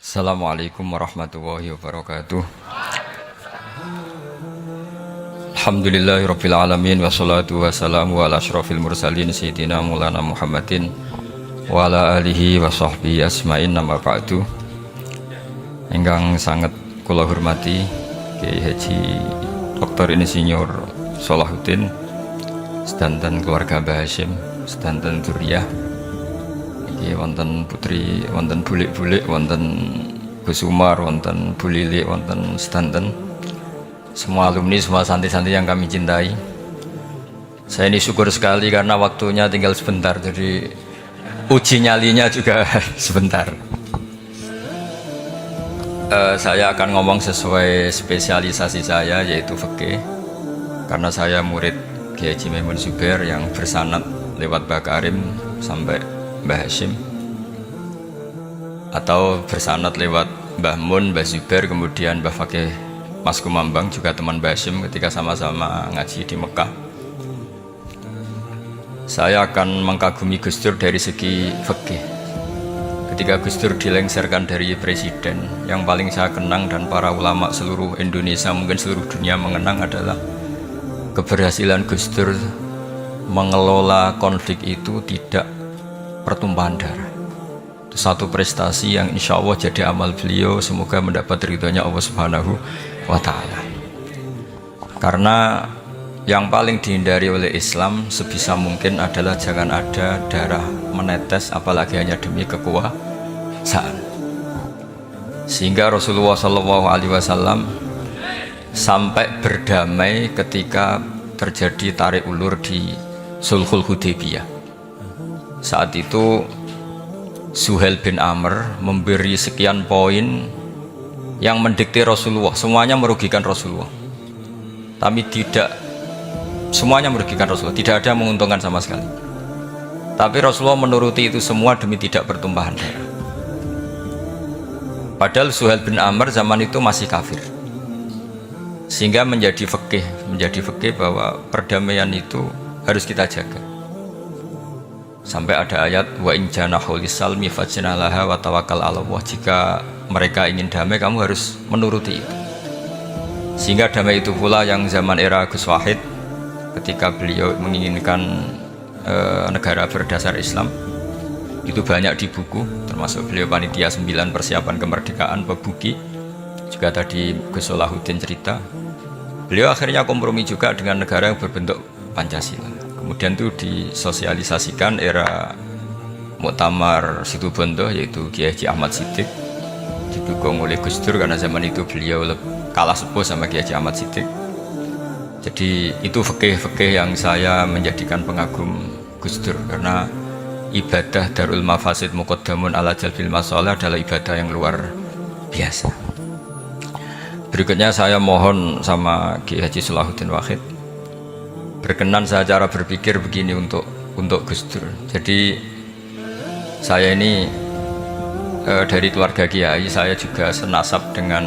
Assalamualaikum warahmatullahi wabarakatuh. Alhamdulillahirabbil alamin wassalatu wassalamu ala asyrofil mursalin sayyidina Maulana Muhammadin wa ala alihi wa sahbihi asma'in nama ba'du. Ingkang sangat kula hormati Kiai Haji Dr. Insinyur Salahuddin sedanten keluarga Mbah Hasyim, sedanten dzurriyyah. Iki wonten putri, wonten bulik-bulik, wonten Gus Umar, wonten Bu Lili, wonten sedanten semua alumni, semua santri-santri yang kami cintai. Saya ini syukur sekali karena waktunya tinggal sebentar, jadi uji nyalinya juga sebentar. Saya akan ngomong sesuai spesialisasi saya, yaitu fikih, karena saya murid Kiai Haji Maimun Zubair yang bersanad lewat Mbah Karim sampai Mbah Hasyim, atau bersanad lewat Mbah Mun, Mbah Zubair, kemudian Mbah Fakih Mas Kumambang juga teman Mbah Hasyim ketika sama-sama ngaji di Mekah. Saya akan mengkagumi Gus Dur dari segi fikih. Ketika Gus Dur dilengsarkan dari presiden, yang paling saya kenang dan para ulama seluruh Indonesia, mungkin seluruh dunia mengenang adalah keberhasilan Gus Dur mengelola konflik itu tidak pertumpahan darah. Itu satu prestasi yang insya Allah jadi amal beliau, semoga mendapat ridhonya Allah Subhanahu wa Ta'ala. Karena yang paling dihindari oleh Islam sebisa mungkin adalah jangan ada darah menetes, apalagi hanya demi kekuasaan. Sehingga Rasulullah SAW sampai berdamai ketika terjadi tarik ulur di Sulhul Hudaybiyah. Saat itu Suhail bin Amr memberi sekian poin yang mendikte Rasulullah, semuanya merugikan Rasulullah, tapi tidak semuanya merugikan Rasulullah, tidak ada yang menguntungkan sama sekali. Tapi Rasulullah menuruti itu semua demi tidak bertumpahan darah. Padahal Suhail bin Amr zaman itu masih kafir, sehingga menjadi fikih bahwa perdamaian itu harus kita jaga. Sampai ada ayat wa in janahu lisalmi fajnalaha wa tawakkal 'ala Allah. Jika mereka ingin damai, kamu harus menuruti itu. Sehingga damai itu pula yang zaman era Gus Wahid, ketika beliau menginginkan negara berdasar Islam, itu banyak di buku, termasuk beliau panitia 9 persiapan kemerdekaan Pebuki, juga tadi Gus Salahuddin cerita. Beliau akhirnya kompromi juga dengan negara yang berbentuk Pancasila. Kemudian itu disosialisasikan era Muktamar Situbondo, yaitu Kiai Haji Ahmad Siddiq, didukung oleh Gus Dur karena zaman itu beliau kalah sepuh sama Kiai Haji Ahmad Siddiq. Jadi itu fikih-fikih yang saya menjadikan pengagum Gus Dur, karena ibadah Darul Mafasid Muqaddamun ala Jalbil Masalah adalah ibadah yang luar biasa. Berikutnya saya mohon sama Kiai Haji Salahuddin Wahid berkenan saya cara berpikir begini untuk Gus Dur. Jadi saya ini dari keluarga Kiai, saya juga senasab dengan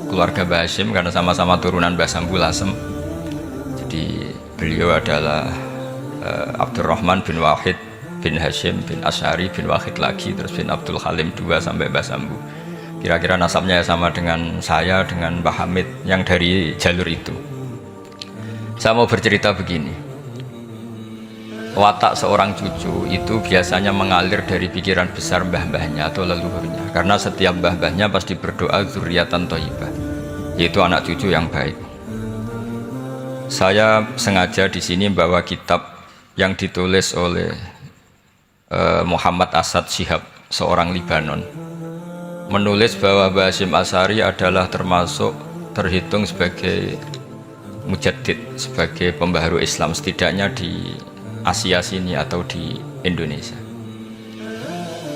keluarga Mbah Hasyim karena sama-sama turunan Mbah Sambul Lasem. Jadi beliau adalah Abdurrahman bin Wahid bin Hasyim bin Asy'ari bin Wahid lagi, terus bin Abdul Halim 2 sampai Mbah Sambu. Kira-kira nasabnya sama dengan saya, dengan Mbah Hamid yang dari jalur itu. Saya mau bercerita begini, watak seorang cucu itu biasanya mengalir dari pikiran besar mbah-mbahnya atau leluhurnya, karena setiap mbah-mbahnya pasti berdoa dzurriyyatan thayyibah, yaitu anak cucu yang baik. Saya sengaja di sini bawa kitab yang ditulis oleh Muhammad Asad Shihab, seorang Libanon, menulis bahwa Mbah Hasyim Asy'ari adalah terhitung sebagai mujaddid, sebagai pembaharu Islam, setidaknya di Asia sini atau di Indonesia.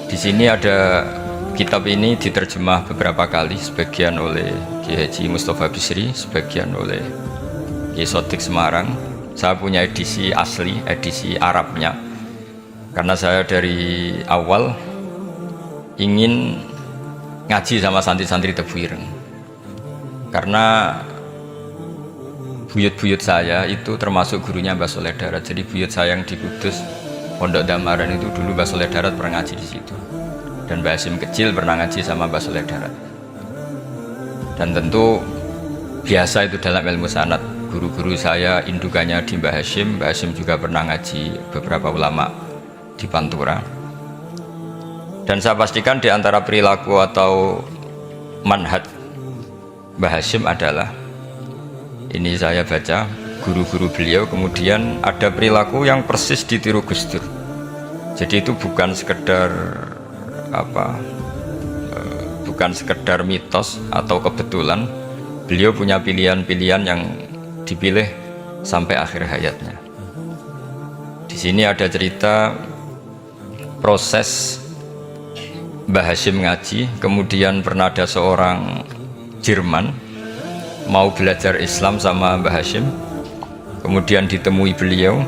Di sini ada kitab ini diterjemah beberapa kali, sebagian oleh Kiai Haji Mustafa Bisri, sebagian oleh Kiai Sodik Semarang. Saya punya edisi asli, edisi Arabnya, karena saya dari awal ingin ngaji sama santri-santri Tebu Ireng, karena buyut-buyut saya itu termasuk gurunya Mbah Soleh Darat. Jadi buyut saya yang di Kudus, Pondok Damaran itu dulu Mbah Soleh Darat pernah ngaji di situ. Dan Mbah Hasyim kecil pernah ngaji sama Mbah Soleh Darat. Dan tentu biasa itu dalam ilmu sanad, guru-guru saya indukannya di Mbah Hasyim juga pernah ngaji beberapa ulama di Pantura. Dan saya pastikan di antara perilaku atau manhaj Mbah Hasyim adalah, ini saya baca guru-guru beliau, kemudian ada perilaku yang persis ditiru Gus Dur. Jadi itu bukan sekedar bukan sekedar mitos atau kebetulan. Beliau punya pilihan-pilihan yang dipilih sampai akhir hayatnya. Di sini ada cerita proses Mbah Hasyim ngaji, kemudian pernah ada seorang Jerman mau belajar Islam sama Mbah Hasyim, kemudian ditemui beliau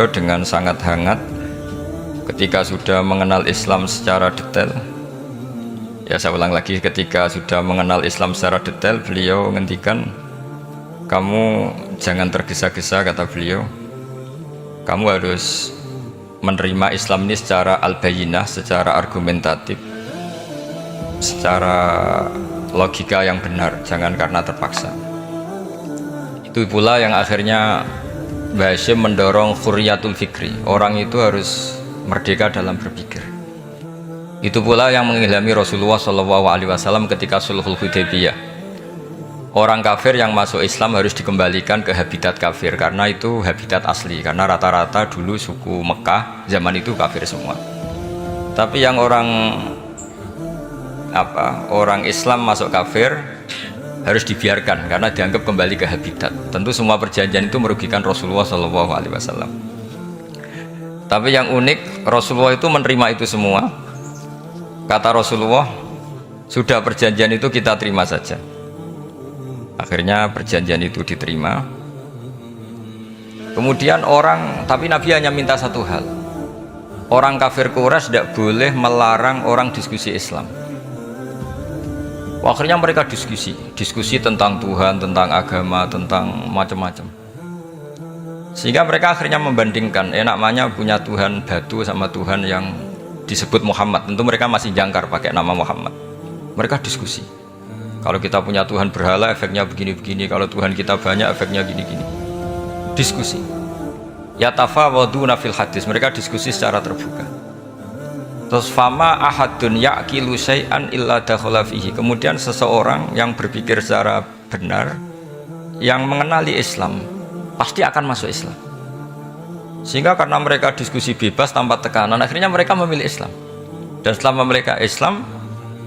dengan sangat hangat. Ketika sudah mengenal Islam secara detail, ya saya ulang lagi, ketika sudah mengenal Islam secara detail, beliau ngendikan, kamu jangan tergesa-gesa, kata beliau, kamu harus menerima Islam ini secara al-bayyinah, secara argumentatif, secara logika yang benar, jangan karena terpaksa. Itu pula yang akhirnya Mbah Hasyim mendorong khuriyatul fikri, orang itu harus merdeka dalam berpikir. Itu pula yang mengilhami Rasulullah SAW ketika Sulhul Hudaybiyah. Orang kafir yang masuk Islam harus dikembalikan ke habitat kafir, karena itu habitat asli, karena rata-rata dulu suku Mekah zaman itu kafir semua. Tapi yang orang Islam masuk kafir harus dibiarkan karena dianggap kembali ke habitat. Tentu semua perjanjian itu merugikan Rasulullah SAW. Tapi yang unik, Rasulullah itu menerima itu semua. Kata Rasulullah, sudah perjanjian itu kita terima saja. Akhirnya perjanjian itu diterima. Kemudian tapi Nabi hanya minta satu hal. Orang kafir Quraisy tidak boleh melarang orang diskusi Islam. Akhirnya mereka diskusi tentang Tuhan, tentang agama, tentang macam-macam. Sehingga mereka akhirnya membandingkan, namanya punya Tuhan batu sama Tuhan yang disebut Muhammad. Tentu mereka masih jangkar pakai nama Muhammad. Mereka diskusi. Kalau kita punya Tuhan berhala, efeknya begini-begini. Kalau Tuhan kita banyak, efeknya gini-gini. Diskusi. Yatafawaduna fil hadis. Mereka diskusi secara terbuka. Terus fama ahadun ya'qilu syai'an illa dakhala fihi. Kemudian seseorang yang berpikir secara benar, yang mengenali Islam, pasti akan masuk Islam. Sehingga karena mereka diskusi bebas tanpa tekanan, akhirnya mereka memilih Islam. Dan selama mereka Islam,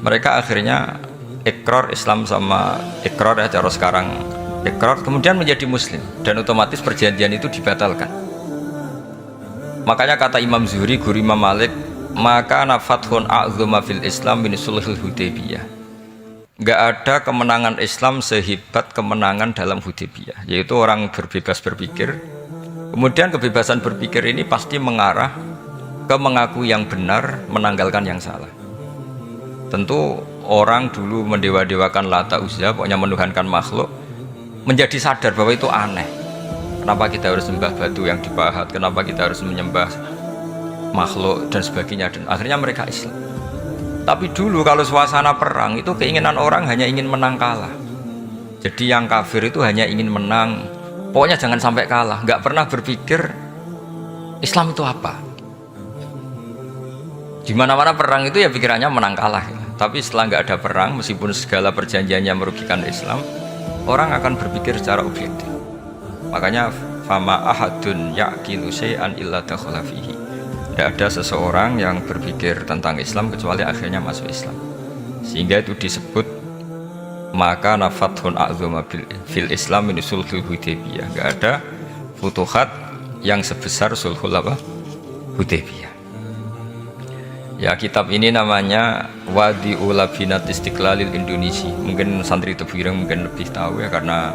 mereka akhirnya ikrar Islam sama ikrar, ya cara sekarang ikrar, kemudian menjadi Muslim, dan otomatis perjanjian itu dibatalkan. Makanya kata Imam Zuhri, guru Imam Malik, maka nafathun a'zuma fil Islam min sulhul Hudaybiyah. Nggak ada kemenangan Islam sehebat kemenangan dalam Hudaybiyah, yaitu orang berbebas berpikir. Kemudian kebebasan berpikir ini pasti mengarah ke mengaku yang benar, menanggalkan yang salah. Tentu orang dulu mendewa-dewakan Lata Uzza, pokoknya menuhankan makhluk, menjadi sadar bahwa itu aneh. Kenapa kita harus sembah batu yang dipahat, kenapa kita harus menyembah makhluk dan sebagainya, dan akhirnya mereka Islam. Tapi dulu kalau suasana perang itu keinginan orang hanya ingin menang kalah. Jadi yang kafir itu hanya ingin menang, pokoknya jangan sampai kalah, nggak pernah berpikir Islam itu apa. Di mana-mana perang itu ya pikirannya menang kalah. Tapi setelah nggak ada perang, meskipun segala perjanjiannya merugikan Islam, orang akan berpikir secara objektif. Makanya fama ahadun ya'qilu syai'an illa dakhala fihi. Tidak ada seseorang yang berpikir tentang Islam kecuali akhirnya masuk Islam. Sehingga itu disebut maka nafathun a'zuma fil Islam min sulhul Hudaybiyah. Tidak ada futuhat yang sebesar sulhul Hudaybiyah. Ya, kitab ini namanya Wadi'ul Labinat Istiqlalil Indonesia. Mungkin santri Tebuireng mungkin lebih tahu ya, karena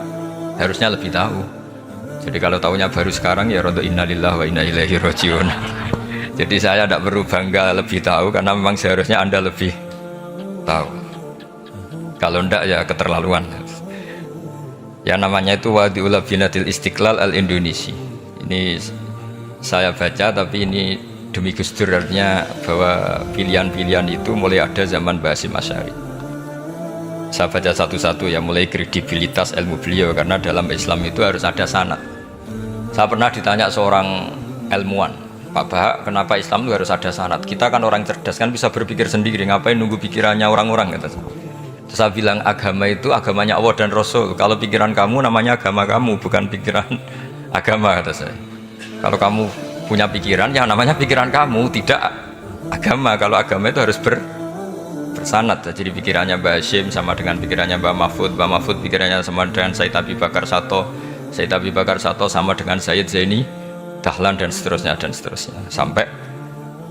harusnya lebih tahu. Jadi kalau tahunya baru sekarang ya rodo innalillahi wa inna ilaihi rajiun. Jadi saya tidak perlu bangga lebih tahu, karena memang seharusnya Anda lebih tahu. Kalau tidak ya keterlaluan. Ya namanya itu Wadi'ul Labinatil Istiqlal al Indonesia. Ini saya baca, tapi ini demi Gus Dur, artinya bahwa pilihan-pilihan itu mulai ada zaman Mbah Hasyim Asy'ari. Saya baca satu-satu ya, mulai kredibilitas ilmu beliau, karena dalam Islam itu harus ada sanad. Saya pernah ditanya seorang ilmuwan, Pak Bahak, kenapa Islam itu harus ada sanad? Kita kan orang cerdas, kan bisa berpikir sendiri, ngapain nunggu pikirannya orang-orang, kata saya. Terus saya bilang, agama itu agamanya Allah dan Rasul. Kalau pikiran kamu namanya agama kamu, bukan pikiran agama, kata saya. Kalau kamu punya pikiran, yang namanya pikiran kamu, tidak agama. Kalau agama itu harus bersanad. Jadi pikirannya Mbah Hasyim sama dengan pikirannya Mbah Mahfud pikirannya sama dengan Said Abi Bakar Sato sama dengan Sayyid Zaini Dahlan, dan seterusnya sampai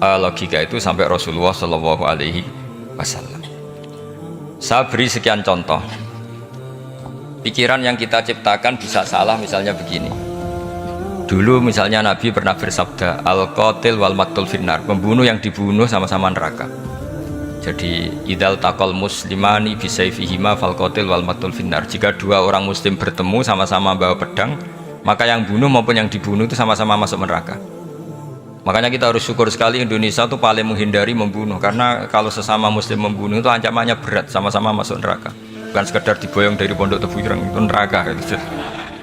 logika itu sampai Rasulullah Shallallahu Alaihi Wasallam. Saya beri sekian contoh. Pikiran yang kita ciptakan bisa salah, misalnya begini. Dulu misalnya Nabi pernah bersabda, al-qatil wal maqtul finnar, pembunuh yang dibunuh sama-sama neraka. Jadi idal taqal muslimani bisayfihima fal qatil wal maqtul finnar. Jika dua orang muslim bertemu sama-sama bawa pedang, maka yang bunuh maupun yang dibunuh itu sama-sama masuk neraka. Makanya kita harus syukur sekali Indonesia itu paling menghindari membunuh, karena kalau sesama muslim membunuh itu ancamannya berat, sama-sama masuk neraka. Bukan sekedar diboyong dari pondok Tebu Ireng, itu neraka gitu.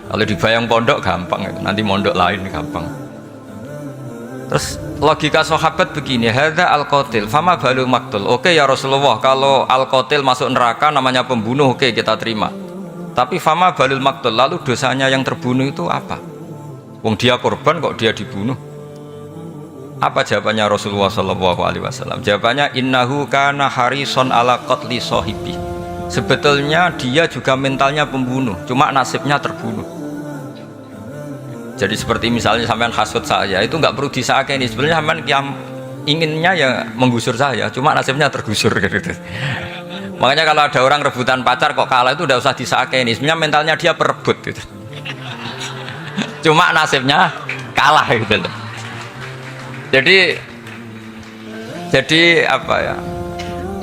Kalau dibayang pondok gampang, nanti mondok lain gampang. Terus logika sahabat begini, hadza al-qatil fama balu maktul. Oke ya Rasulullah, kalau al-qatil masuk neraka namanya pembunuh, oke kita terima. Tapi fama balul maktul, lalu dosanya yang terbunuh itu apa? Wong dia korban kok dia dibunuh? Apa jawabannya Rasulullah Shallallahu Alaihi Wasallam? Jawabannya, innahu kana harison ala qatli sahibi. Sebetulnya dia juga mentalnya pembunuh, cuma nasibnya terbunuh. Jadi seperti misalnya sampean hasut saya, itu nggak perlu disakeni. Sebenarnya sampean yang inginnya ya menggusur saya, cuma nasibnya tergusur gitu. Makanya kalau ada orang rebutan pacar kok kalah, itu udah usah disakeni. Sebenarnya mentalnya dia perebut gitu. Cuma nasibnya kalah gitu. Jadi apa ya?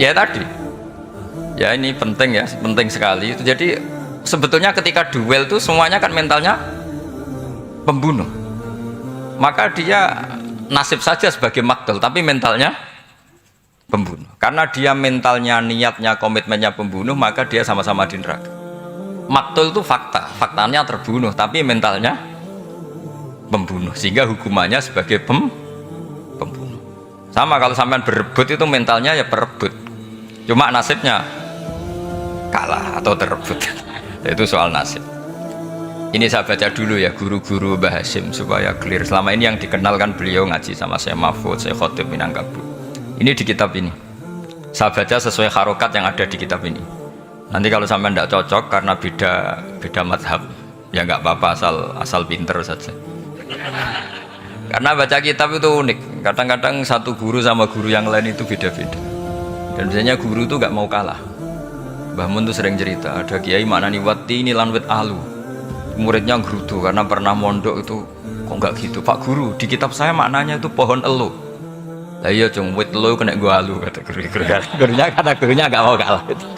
Ya tadi. Ya ini penting ya, penting sekali itu. Jadi sebetulnya ketika duel tuh semuanya kan mentalnya pembunuh. Maka dia nasib saja sebagai maktul, tapi mentalnya pembunuh. Karena dia mentalnya, niatnya, komitmennya pembunuh, maka dia sama-sama di neraka. Maktul itu fakta, faktanya terbunuh, tapi mentalnya pembunuh, sehingga hukumannya sebagai pembunuh. Sama kalau sampean berebut itu mentalnya ya perebut, cuma nasibnya kalah atau terebut. Itu soal nasib. Ini saya baca dulu ya guru-guru Mbah Hasyim supaya clear. Selama ini yang dikenalkan beliau ngaji sama saya Mahfud, saya Khotib Minangkabau. Ini di kitab ini. Saya baca sesuai harokat yang ada di kitab ini. Nanti kalau sampai tidak cocok karena beda madhab, ya nggak apa-apa, asal pinter saja. Karena baca kitab itu unik. Kadang-kadang satu guru sama guru yang lain itu beda-beda. Dan biasanya guru itu nggak mau kalah. Mbah Mun tuh sering cerita, ada kiai maknani wati ini lanwit alu. Muridnya gerutu karena pernah mondok itu, kok nggak gitu Pak Guru, di kitab saya maknanya itu pohon elu. Lah iya cung, wit elu kena gua alu, kata gurunya kata gurunya nggak mau kalah gitu.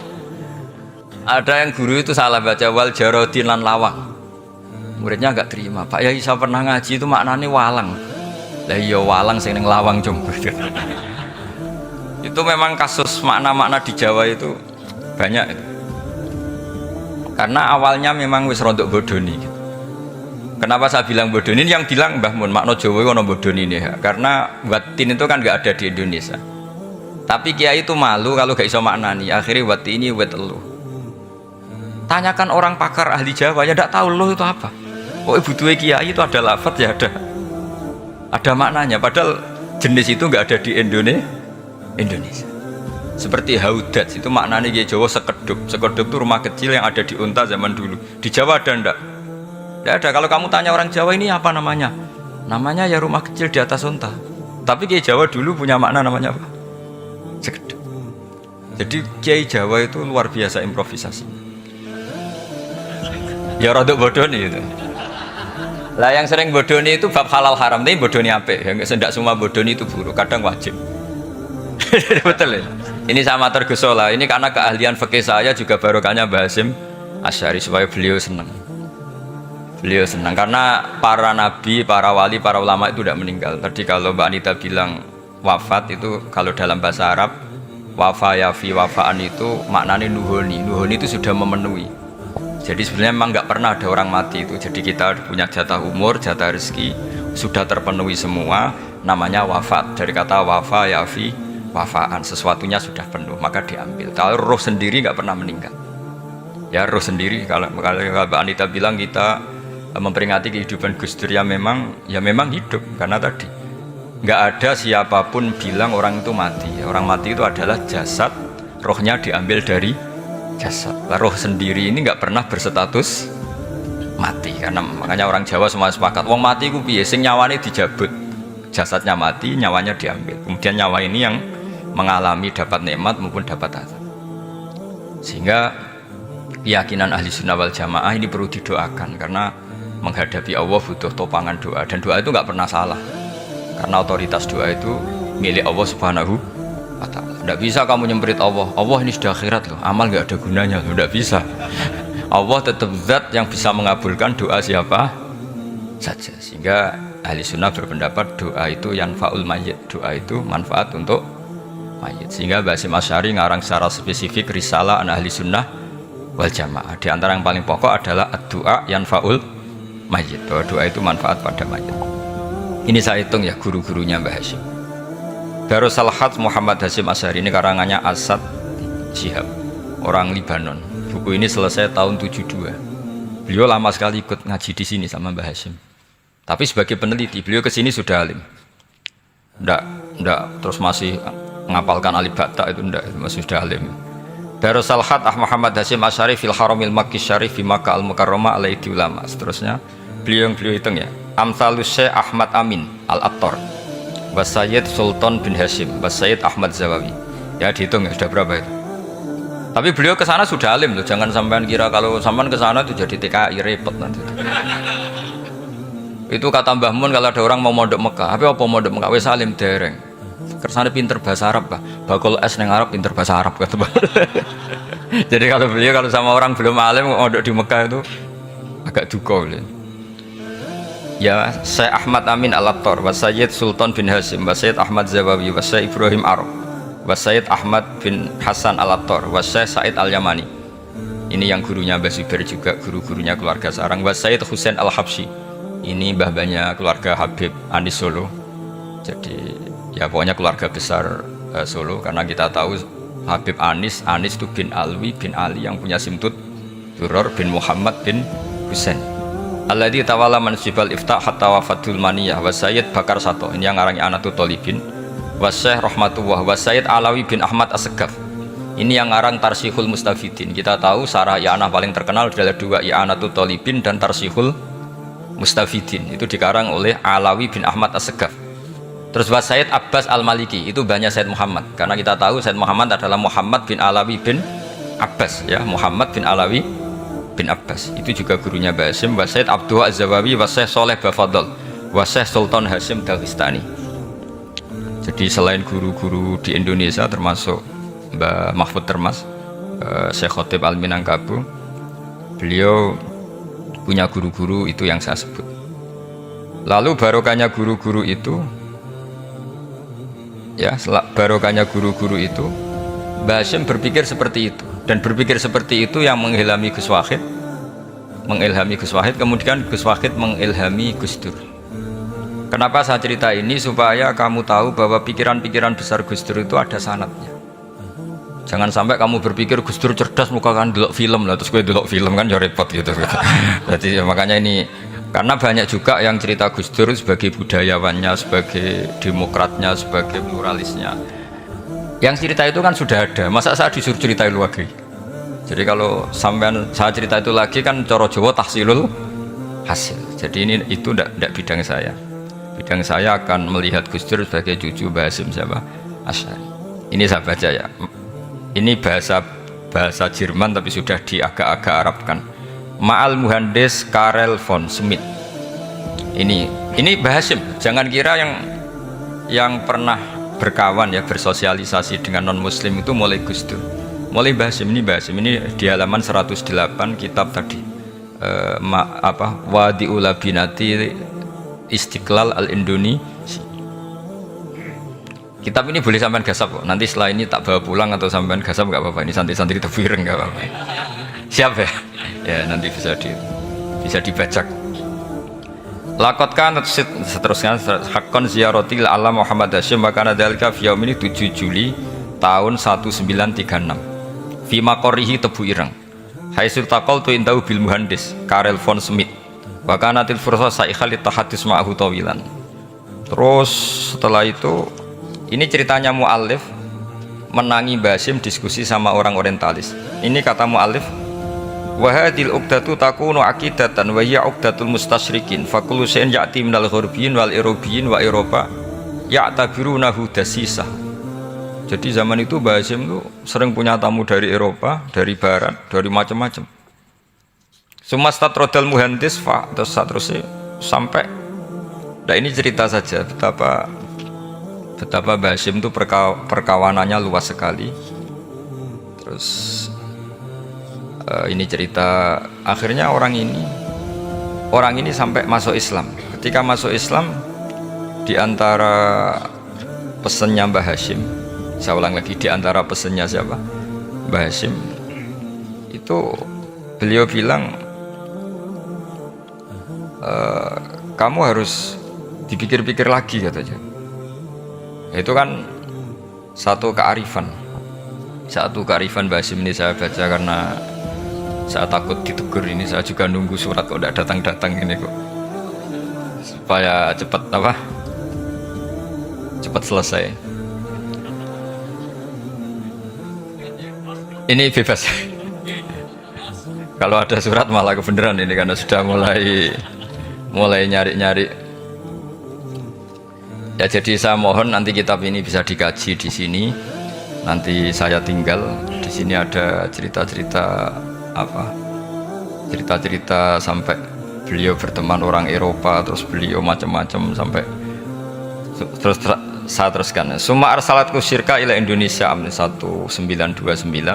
Ada yang guru itu salah baca wal jarodin lan lawang, muridnya nggak terima. Pak Yai saya pernah ngaji itu maknanya walang. Lah iya walang sing ning lawang cung. Itu memang kasus makna-makna di Jawa itu banyak itu. Karena awalnya memang wis rontok bodoni gitu. Kenapa saya bilang bodoni? Yang bilang Mbah Mun makna Jawa ono bodoni ini ya. Karena watin itu kan nggak ada di Indonesia. Tapi kiai itu malu kalau gak iso maknani. Akhirnya wati ini wet elu. Tanyakan orang pakar ahli Jawa ya ndak tahu lo itu apa. Oh butuh kiai itu ada lafaz ya ada maknanya. Padahal jenis itu nggak ada di Indonesia. Seperti haudat itu maknanya di Jawa sekedup. Sekedup itu rumah kecil yang ada di unta zaman dulu. Di Jawa ada enggak? Enggak ada. Kalau kamu tanya orang Jawa ini apa namanya? Namanya ya rumah kecil di atas unta. Tapi Kiai Jawa dulu punya makna namanya apa? Sekedup. Jadi Kiai Jawa itu luar biasa improvisasi. Ya rodok bodoni itu. Lah yang sering bodoni itu bab halal haram, tapi bodoni apik. Yang tidak semua bodoni itu buruk, kadang wajib. Betul ya? Ini sama tergesola. Ini karena keahlian fikih saya juga barokahnya Mbah Hasyim Asy'ari supaya beliau senang. Beliau senang karena para nabi, para wali, para ulama itu tidak meninggal. Tadi kalau Mbak Anita bilang wafat itu kalau dalam bahasa Arab wafa yafi wafaan itu maknanya nuhoni. Nuhoni itu sudah memenuhi. Jadi sebenarnya memang nggak pernah ada orang mati itu. Jadi kita punya jatah umur, jatah rezeki sudah terpenuhi semua. Namanya wafat dari kata wafa yafi wafaan. Sesuatunya sudah penuh maka diambil. Kalau roh sendiri nggak pernah meninggal. Ya roh sendiri kalau Mbak Anita bilang kita memperingati kehidupan Gus Dur ya memang hidup karena tadi nggak ada siapapun bilang orang itu mati. Orang mati itu adalah jasad, rohnya diambil dari jasad. Roh sendiri ini nggak pernah berstatus mati karena makanya orang Jawa semua sepakat wong mati ku piye sing nyawane dijabut, jasadnya mati, nyawanya diambil. Kemudian nyawa ini yang mengalami dapat nikmat maupun dapat azab. Sehingga keyakinan ahli sunnah wal jamaah ini perlu didoakan karena menghadapi Allah butuh topangan doa dan doa itu nggak pernah salah karena otoritas doa itu milik Allah Subhanahu wa Ta'ala. Nggak bisa kamu nyemperit Allah ini sudah akhirat loh, amal nggak ada gunanya loh, nggak bisa. Allah tetap zat yang bisa mengabulkan doa siapa saja. Sehingga ahli sunnah berpendapat doa itu yanfa'ul mayyit, doa itu manfaat untuk mayit. Sehingga Basim Asy'ari ngarang secara spesifik risalah an ahli sunnah wal jamaah. Di antara yang paling pokok adalah ad-du'a yanfa'ul mayit, bahwa doa itu manfaat pada mayit. Ini saya hitung ya guru-gurunya Mbah Hasyim. Darus Salhat Muhammad Hasyim Asy'ari ini karangannya Asad Shihab, orang Libanon. Buku ini selesai tahun 72. Beliau lama sekali ikut ngaji di sini sama Mbah Hasyim. Tapi sebagai peneliti, beliau kesini sudah alim. Ndak terus masih menghafalkan alif bata itu ndak, masih sudah alim. Darus Salhat Muhammad Hasyim Asy'ari fil Haramil Makki Syarif fi Makkah Al-Mukarramah alaihi ulama. Seterusnya beliau hitung ya. Amsalus Syekh Ahmad Amin Al-Attar wa Sayyid Sultan bin Hasyim wa Sayyid Ahmad Zawawi. Ya dihitung ya sudah berapa itu. Tapi beliau ke sana sudah alim loh. Jangan sampean kira kalau sampean ke sana itu jadi TKI repot nanti. Itu kata Mbah Mun kalau ada orang mau mondok Mekah. Apa mondok Mekah wis alim dereng. Kersane pinter bahasa Arab, Pak. Bakul es neng Arab pinter bahasa Arab kata Pak. Jadi kalau beliau kalau sama orang belum alim mondok di Mekah itu agak duka beliau. Ya, Syekh Ahmad Amin Al-Attar, wa Sayyid Sultan bin Hasyim, wa Sayyid Ahmad Zawawi, wa Syekh Ibrahim Arab, wa Sayyid Ahmad bin Hasan Al-Attar, wa Syekh Said Al-Yamani. Ini yang gurunya Mbah Zubair juga, guru-gurunya keluarga Sarang, wa Sayyid Husain Al-Habsyi. Ini mbah-mbahnya keluarga Habib Anis Solo. Jadi ya pokoknya keluarga besar Solo karena kita tahu Habib Anis itu bin Alwi bin Ali yang punya simtut Duror bin Muhammad bin Husain. Alladzi tawalla mansibal iftah hatta wafatul maniyah wa Sayyid Bakar Sato. Ini yang ngarang Anatu Tolibin. Wa Syekh Rahmatullah wa Sayyid Alawi bin Ahmad As-Segaf. Ini yang ngarang Tarsihul Mustafidin. Kita tahu sarah i'anah paling terkenal adalah dua, I'anatu Tolibin dan Tarsihul Mustafidin. Itu dikarang oleh Alawi bin Ahmad As-Segaf. Terus wa Sayyid Abbas Al-Maliki, itu banyak Sayyid Muhammad. Karena kita tahu Sayyid Muhammad adalah Muhammad bin Alawi bin Abbas, ya, Muhammad bin Alawi bin Abbas. Itu juga gurunya Mbah Hasyim. Wa Sayyid Abdul Az-Zawawi wa Syekh Soleh Bafadl wa Syekh Sultan Hasyim Daghestani. Jadi selain guru-guru di Indonesia termasuk Mbah Mahfud Termas, Syekh Khotib Al-Minangkabu, beliau punya guru-guru itu yang saya sebut. Lalu barokahnya guru-guru itu, ya, barokahnya guru-guru itu, Mbah Hasyim berpikir seperti itu, dan berpikir seperti itu yang mengilhami Gus Wahid, kemudian Gus Wahid mengilhami Gus Dur. Kenapa saya cerita ini? Supaya kamu tahu bahwa pikiran-pikiran besar Gus Dur itu ada sanadnya. Jangan sampai kamu berpikir Gus Dur cerdas muka kan delok film lah, terus gue delok film kan ya repot gitu. Jadi makanya ini, karena banyak juga yang cerita Gus Dur sebagai budayawannya, sebagai demokratnya, sebagai pluralisnya. Yang cerita itu kan sudah ada, masa saya disuruh cerita itu lagi? Jadi kalau sampean saya cerita itu lagi kan coro Jawa tahsilul hasil. Jadi ini itu tidak bidang saya. Bidang saya akan melihat Gus Dur sebagai cucu Mbah Hasyim siapa? Asy'ari. Ini saya baca ya. Ini bahasa Jerman tapi sudah diagak-agak Arabkan. Ma'al Muhandis Karel von Schmidt. Ini Mbah Hasyim. Jangan kira yang pernah berkawan ya, bersosialisasi dengan non muslim itu mulai Gus Dur, mulai Mbah Hasyim. Ini Mbah Hasyim ini di halaman 108 kitab tadi, Wadi Ulabinati Istiqlal Al-Indonesia. Kitab ini boleh sampean gasap kok. Nanti setelah ini tak bawa pulang atau sampean gasap nggak apa-apa. Ini santri-santri tebireng nggak apa-apa. Siap ya? Ya nanti bisa dibaca. Lakot kan seterusnya hakon ziyarati alam Muhammad Hasyim makana dalika fi yaum ini 7 Juli tahun 1936. Fi maqorihi Tebu Ireng. Haitsu taqaltu indahu bil muhandis Karel von Smith. Wa kanatil fursa saikhal tahadus ma'ahu tawilan. Terus setelah itu ini ceritanya muallif menangi Mbah Hasyim diskusi sama orang orientalis. Ini kata muallif, wa hadhil uqdatu takunu aqidatan wa hiya uqdatul mustasyrikin fa kullu shay'in ya'ti minal ghurbiyin wal irobiyyin wa Eropa ya'tabirunahu dasisah. Jadi zaman itu Mbah Hasyim itu sering punya tamu dari Eropa, dari Barat, dari macam-macam. Sumastat rodal muhandis fa terus seterusnya sampai. Nah ini cerita saja betapa Mbah Hasyim itu perkawanannya luas sekali. Terus ini cerita akhirnya orang ini sampai masuk Islam. Ketika masuk Islam, di antara pesannya Mbah Hasyim, saya ulang lagi, di antara pesannya siapa? Mbah Hasyim itu beliau bilang, kamu harus dipikir-pikir lagi katanya. Itu kan satu kearifan Mbah Hasyim ini saya baca karena saya takut ditegur. Ini saya juga nunggu surat kok tidak datang ini kok, supaya cepat selesai. Ini bebas. Kalau ada surat malah kebenaran ini karena sudah mulai nyari. Ya jadi saya mohon nanti kitab ini bisa dikaji di sini. Nanti saya tinggal di sini ada cerita-cerita sampai beliau berteman orang Eropa, terus beliau macam-macam sampai terus saya teruskan. Summa arsalatku syirka ila Indonesia am 1929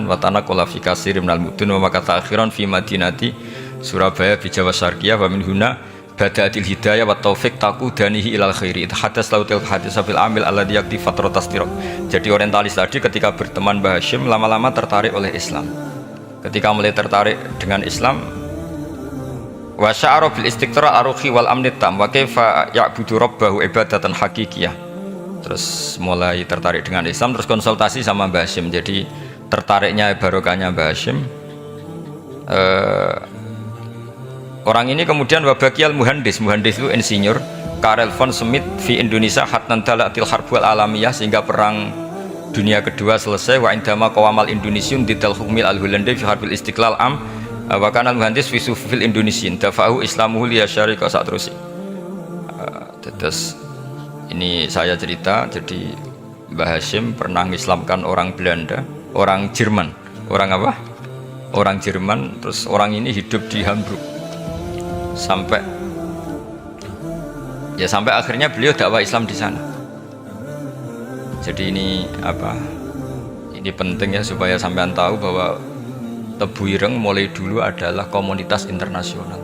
wa tanaqala fi katsir minal mudun wa makata akhiran fi madinati Surabaya bi Jawa Syarqiyah wa min huna bada'atil hidayah wa taufiq taqudanihi ilal khairi hadas lautil hadis fil amil alladhi yakti fatratas tiraq. Jadi orientalis tadi ketika berteman Mbah Hasyim lama-lama tertarik oleh Islam. Ketika mulai tertarik dengan Islam, wa sya'ara bil istiqrar aruhi wal amni tam wa kaifa ya'budu rabbahu ibadatan hakikiyah. Terus mulai tertarik dengan Islam, terus konsultasi sama Mbah Hasyim. Jadi tertariknya barokahnya Mbah Hasyim. Orang ini kemudian wabakiyal muhandis itu insinyur Karel von Smith fi Indonesia hatnan dalatil harbul alamiyah, sehingga perang dunia kedua selesai. Wa indama qawamal Indonesiun didal hukmil al-Hulandi fi harbil istiqlal am wa kana muhandis fi sufil Indonesian dafa'u islamuhu li syarika satrosi. Terus ini saya cerita, jadi Mbah Hasyim pernah mengislamkan orang Belanda, orang Jerman. Orang apa? Orang Jerman. Terus orang ini hidup di Hamburg sampai akhirnya beliau dakwah Islam di sana. Jadi ini penting ya supaya sampean tahu bahwa Tebu Ireng mulai dulu adalah komunitas internasional.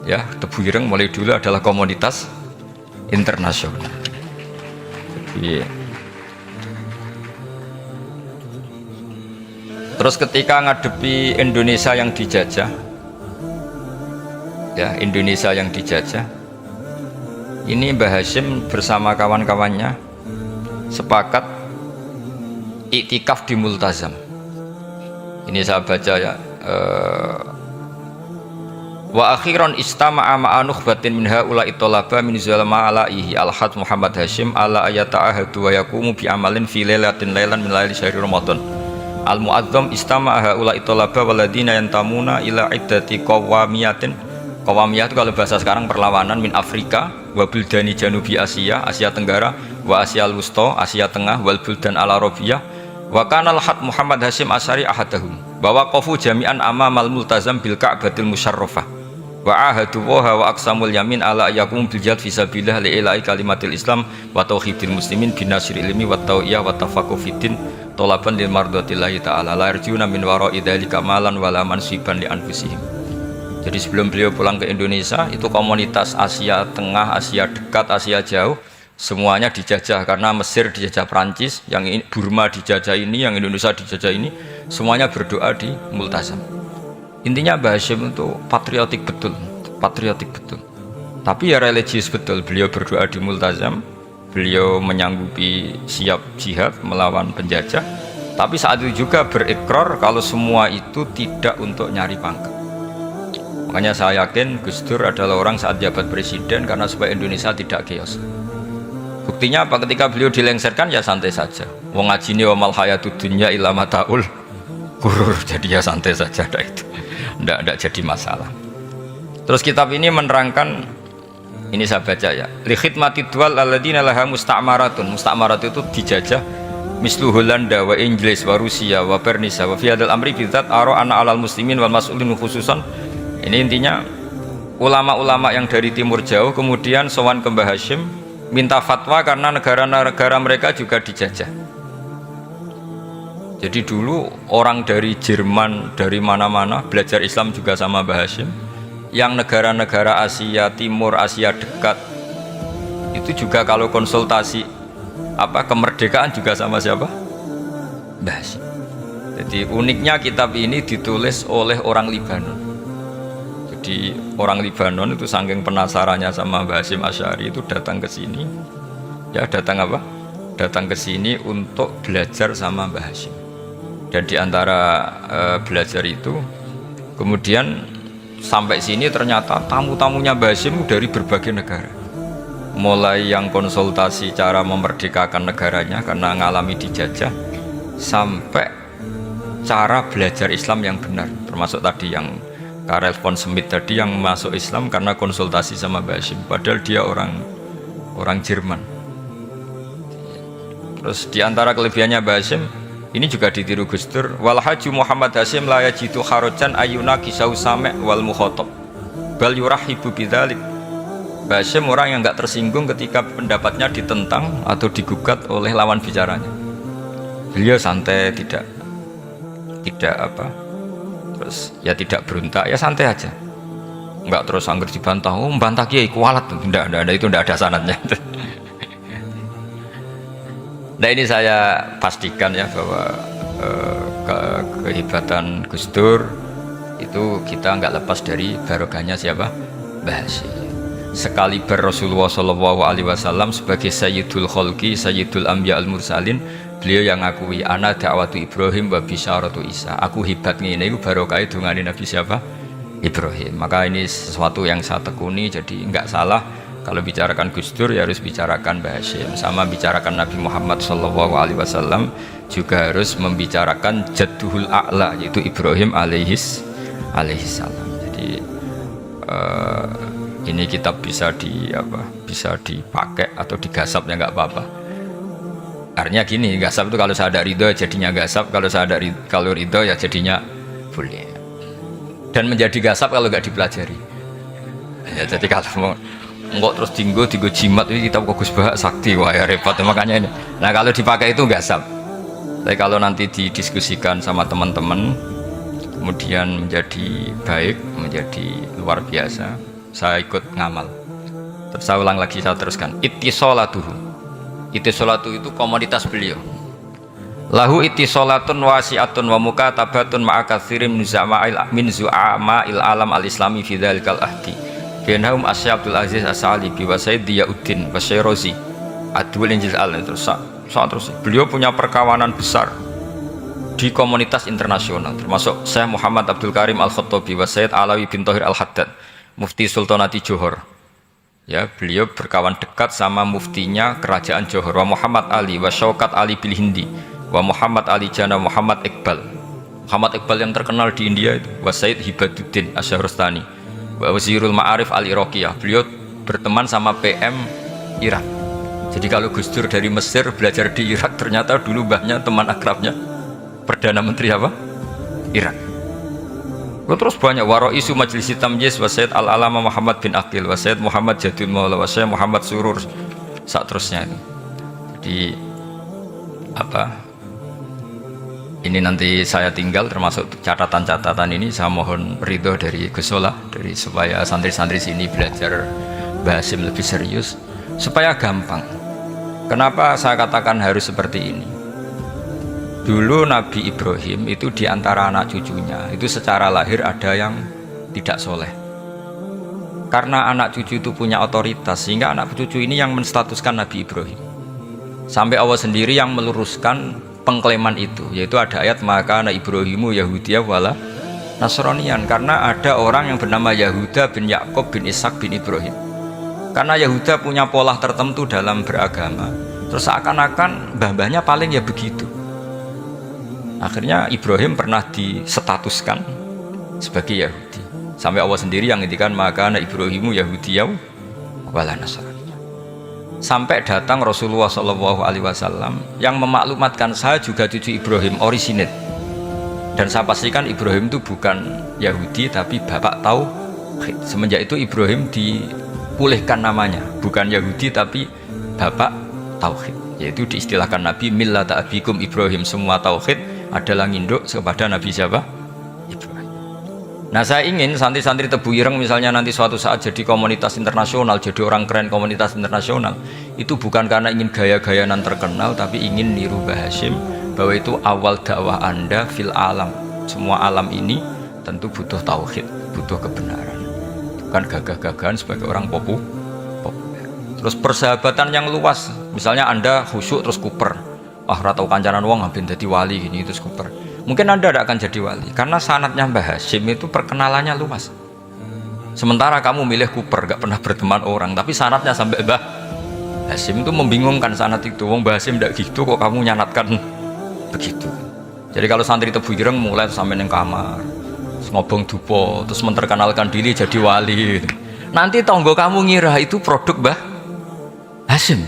Ya, Tebu Ireng mulai dulu adalah komunitas internasional. Jadi, terus ketika ngadepi Indonesia yang dijajah, ini Mbah Hasyim bersama kawan-kawannya sepakat iktikaf di Multazam. Ini saya baca ya. Wa akhiran istama'a ma'a nukhbatin min haula'i thalaba min zalama alaihi al-had Muhammad Hasyim ala ayata'ahadu wa yaqumu bi amalin fi lailatin lailan min laili syahri Ramadan al-mu'azzam istama'a haula'i thalaba waladina yantamuna ila iddati qawamiyatin. Qawamiyah itu kalau bahasa sekarang perlawanan min Afrika wa buldani janubi Asia Tenggara wa Asia al-Wusta Asia Tengah wal buldan al-Arabiyah wa kana al-had Muhammad Hasyim Asy'ari ahadahum bahwa qafu jami'an amamal multazam bil Ka'batil musyarrafah wa ahadu wa aqsamul yamin ala yakum bil jihad fisabilillah li ilahi kalimatil Islam wa tauhidil muslimin bin nasril ilmi wa tawiyah wa tafaqquh fiddin talaban lil mardatillahi ta'ala la yarjuna min wara'i dzalika malan wala mansiban li anfusihim. Jadi sebelum beliau pulang ke Indonesia, itu komunitas Asia Tengah, Asia Dekat, Asia Jauh, semuanya dijajah karena Mesir dijajah Prancis, yang Burma dijajah ini, yang Indonesia dijajah ini, semuanya berdoa di Multazam. Intinya Mbah Hashim itu patriotik betul, patriotik betul. Tapi ya religius betul. Beliau berdoa di Multazam, beliau menyanggupi siap jihad melawan penjajah. Tapi saat itu juga berikrar kalau semua itu tidak untuk nyari pangkat. Makanya saya yakin Gus Dur adalah orang saat jabat presiden karena supaya Indonesia tidak chaos. Buktinya apa? Ketika beliau dilengsarkan ya santai saja. Wong ngajine wa mal hayatud dunya illa mataul ghurur. Jadi ya santai saja dah itu. Ndak jadi masalah. Terus kitab ini menerangkan, ini saya baca ya. Li khidmati dual alladzina laha musta'maratun. Musta'marat itu dijajah mislu Holanda wa Inggris wa Rusia wa Pernisa wa fi hadzal amri bidzat ara ana alal muslimin wal mas'ulin khususan. Ini intinya ulama-ulama yang dari timur jauh kemudian sowan ke Mbah Hashim minta fatwa karena negara-negara mereka juga dijajah. Jadi dulu orang dari Jerman, dari mana-mana belajar Islam juga sama Mbah Hashim. Yang negara-negara Asia Timur, Asia Dekat itu juga kalau konsultasi kemerdekaan juga sama siapa? Mbah Hashim. Jadi uniknya kitab ini ditulis oleh orang Libanon. Jadi orang Libanon itu saking penasarannya sama Mbah Hashim Asy'ari itu datang ke sini. Ya datang apa? Datang ke sini untuk belajar sama Mbah Hashim. Dan di antara belajar itu kemudian sampai sini ternyata tamu-tamunya Mbah Hashim dari berbagai negara. Mulai yang konsultasi cara memerdekakan negaranya karena mengalami dijajah, sampai cara belajar Islam yang benar, termasuk tadi yang Karel von Schmidt tadi yang masuk Islam karena konsultasi sama Mbah Hashim, padahal dia orang Jerman. Terus diantara kelebihannya Mbah Hashim ini juga ditiru Gus Dur, wal haju Muhammad Hashim la yajidu kharajan ayuna kisau same wal mukhatab bal yurahibu bidzalik. Mbah Hashim orang yang enggak tersinggung ketika pendapatnya ditentang atau digugat oleh lawan bicaranya. Beliau santai, tidak terus ya tidak berontak, ya santai aja, enggak terus angger dibantah, membantah kiai kualat, enggak itu enggak ada sanadnya. Nah ini saya pastikan ya bahwa kehebatan Gus Dur itu kita enggak lepas dari barokahnya siapa? Mbah Hashim. Sekali Rasulullah SAW sebagai Sayyidul Khalqi, Sayyidul Anbiya al-Mursalin, beliau yang ngakui ana da'watu Ibrahim wa bisyaratu Isa. Aku hebat ngene iku barokah dungane Nabi siapa? Ibrahim. Maka ini sesuatu yang saya tekuni, jadi enggak salah kalau bicarakan Gus Dur ya harus bicarakan Mbah Hashim. Sama bicarakan Nabi Muhammad SAW juga harus membicarakan Jadduhul A'la yaitu Ibrahim alaihis salam. Jadi ini kitab bisa dipakai atau digasap ya nggak apa-apa. Artinya gini, gasap itu kalau saya ada ridho jadinya gasap, kalau ridho ya jadinya boleh. Dan menjadi gasap kalau nggak dipelajari. Ya, jadi kalau mau enggak terus tinggo jimat ini kitab Gus Bah sakti, wah ya repot makanya ini. Nah kalau dipakai itu gasap. Tapi kalau nanti didiskusikan sama teman-teman kemudian menjadi baik, menjadi luar biasa, saya ikut ngamal. Terus saya ulang lagi, saya teruskan. Ittisolatuhu itu komoditas beliau. Lahu ittisolatun wasi'atun wa mukatabatun ma'a katsirin min zu'ama'il alam al-islami fi dzalikal ahdi. Bainahum Asy Abdul Aziz As-Salibi wa Sayyid Diyauddin wa Syairozi Adwil Injil al terus beliau punya perkawanan besar di komunitas internasional, termasuk Syekh Muhammad Abdul Karim Al-Khattabi wa Sayyid Alawi bin Thahir Al-Haddad Mufti Sultanati Johor. Ya, beliau berkawan dekat sama muftinya kerajaan Johor, wa Muhammad Ali wa Syaukat Ali bil Hindi wa Muhammad Ali Jana Muhammad Iqbal yang terkenal di India itu, wa Sayyid Hibaduddin Asy-Syahrastani wa Wazirul Ma'arif Al-Iraqiyah. Beliau berteman sama PM Irak. Jadi kalau Gus Dur dari Mesir belajar di Irak, ternyata dulu mbahnya teman akrabnya Perdana Menteri apa? Irak. Terus banyak waroisu Majlis Tamyiz wa Sayyid Al-Alama Muhammad bin Aqil wa Sayyid Muhammad Jadul Maula wa Sayyid Muhammad Surur saat terusnya itu. Jadi ini nanti saya tinggal termasuk catatan-catatan ini saya mohon ridho dari Gus Solah dari supaya santri-santri sini belajar Mbah Hasyim lebih serius supaya gampang. Kenapa saya katakan harus seperti ini? Dulu Nabi Ibrahim itu diantara anak cucunya itu secara lahir ada yang tidak soleh. Karena anak cucu itu punya otoritas sehingga anak cucu ini yang menstatuskan Nabi Ibrahim. Sampai Allah sendiri yang meluruskan pengklaiman itu, yaitu ada ayat maka anak Ibrahimu Yahudiyah wala Nasronian, karena ada orang yang bernama Yahuda bin Yakub bin Ishak bin Ibrahim. Karena Yahuda punya pola tertentu dalam beragama, terus seakan-akan mbah-mbahnya paling ya begitu. Akhirnya Ibrahim pernah disetatuskan sebagai Yahudi. Sampai Allah sendiri yang ngendikan maka anak Ibrahimu Yahudiyah wala Nasronian. Sampai datang Rasulullah SAW yang memaklumatkan saya juga cucu Ibrahim orisinil, dan saya pastikan Ibrahim itu bukan Yahudi tapi bapak tauhid. Semenjak itu Ibrahim dipulihkan namanya, bukan Yahudi tapi bapak tauhid, yaitu diistilahkan Nabi millata abikum Ibrahim, semua tauhid adalah nginduk kepada Nabi siapa? Ibrahim. Nah saya ingin santri-santri Tebu Ireng misalnya nanti suatu saat jadi komunitas internasional, jadi orang keren komunitas internasional, itu bukan karena ingin gaya-gayanan terkenal, tapi ingin niru Mbah Hasyim bahwa itu awal dakwah Anda fil alam. Semua alam ini tentu butuh tauhid, butuh kebenaran, bukan gagah-gagahan sebagai orang populer. Terus persahabatan yang luas, misalnya Anda khusyuk terus kuper, ratau kancanan wong ben dadi wali gini terus kuper. Mungkin Anda tidak akan jadi wali karena sanadnya Mbah Hasyim itu perkenalannya luas. Sementara kamu milih kuper, gak pernah berteman orang, tapi sanadnya sampai Mbah Hasyim itu membingungkan sanad itu. Wong Mbah Hasyim tidak gitu kok kamu nyanatkan begitu. Jadi kalau santri Tebu Ireng mulai sampai neng kamar, ngobong dupo, terus menterkenalkan diri jadi wali. Nanti tonggo kamu ngira itu produk Mbah Hasyim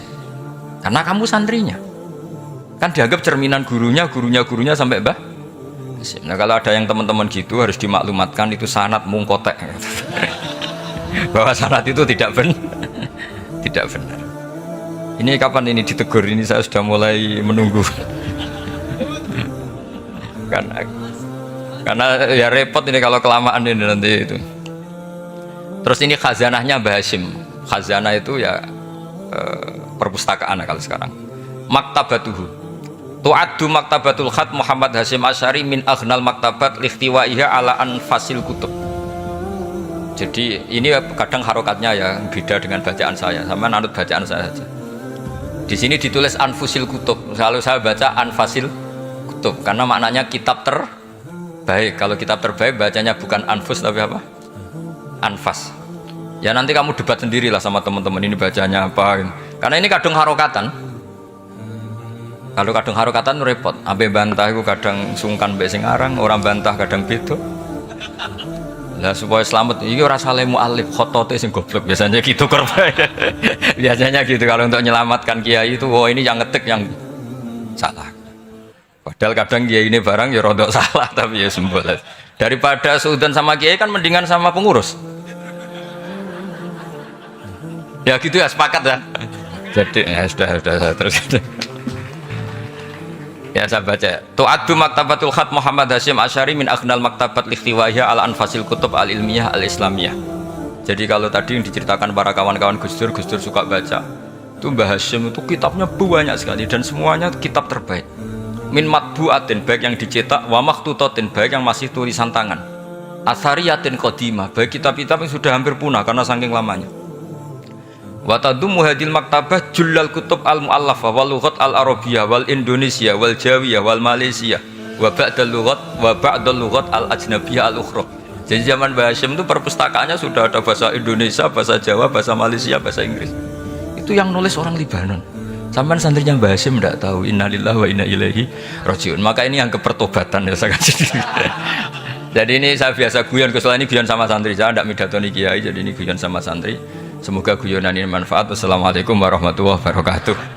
karena kamu santrinya. Kan dianggap cerminan gurunya sampai Mbah. Nah kalau ada yang teman-teman gitu harus dimaklumatkan itu sanad mungkotek bahwa sanad itu tidak benar. Ini kapan ini ditegur, ini saya sudah mulai menunggu karena ya repot ini kalau kelamaan ini nanti itu. Terus ini khazanahnya Mbah Hasyim, khazanah itu ya perpustakaan kalau sekarang maktabatuhu. Tu'addu maktabatul khat Muhammad Hasyim Asy'ari min aghnal maktabat lihtiwaiha ala anfasil kutub. Jadi ini kadang harokatnya ya beda dengan bacaan saya, sama nanut bacaan saya saja. Di sini ditulis anfusil kutub, kalau saya baca anfasil kutub karena maknanya kitab terbaik. Kalau kitab terbaik bacanya bukan anfus tapi apa? Anfas. Ya nanti kamu debat sendirilah sama teman-teman ini bacanya apa. Karena ini kadang harokatan. Kalau kadang harokatan repot, abe bantah itu kadang sungkan mbek sing aran, orang bantah kadang beda. Lah supaya selamat, iki ora saleh mualif, khotote sing goblok biasanya gitu korban. Biasanya gitu kalau untuk menyelamatkan kiai itu, oh ini yang ngetik yang salah. Padahal kadang kiai ini barang ya rodok salah tapi ya sembol. Daripada suudzon sama kiai kan mendingan sama pengurus. Ya gitu ya, sepakat ya. Jadi ya sudah terus. Ya saya baca tu'addu maktabatul khat Muhammad Hasyim Asy'ari min aghnal maktabat lihtiwaiha al anfasil kutub al ilmiyah al islamiyah. Jadi kalau tadi yang diceritakan para kawan-kawan Gus Dur suka baca itu Mbah Hasyim itu kitabnya banyak sekali dan semuanya kitab terbaik min matbu'atin, baik yang dicetak, wa makhtutatin, baik yang masih tulisan tangan, athariyatin qadimah, baik kitab-kitab yang sudah hampir punah karena saking lamanya. Wa tadummu hadil maktabah jullal kutub al muallafah wal lughat al arabiyyah wal indonesia wal jawiyah wal malaysia wa ba'dal lughat al ajnabiyyah al ukhra. Jadi zaman Mbah Hasyim itu perpustakaannya sudah ada bahasa Indonesia, bahasa Jawa, bahasa Malaysia, bahasa Inggris. Itu yang nulis orang Libanon. Sampai santrinya Mbah Hasyim tidak tahu innalillahi wa inna ilaihi rajiun. Maka ini yang kepertobatan ya saya kasih. Jadi ini saya biasa guyon, kesoalnya ini guyon sama santri, saya tidak midatoni kiai, jadi ini guyon sama santri. Semoga guyonan ini manfaat. Wassalamualaikum warahmatullahi wabarakatuh.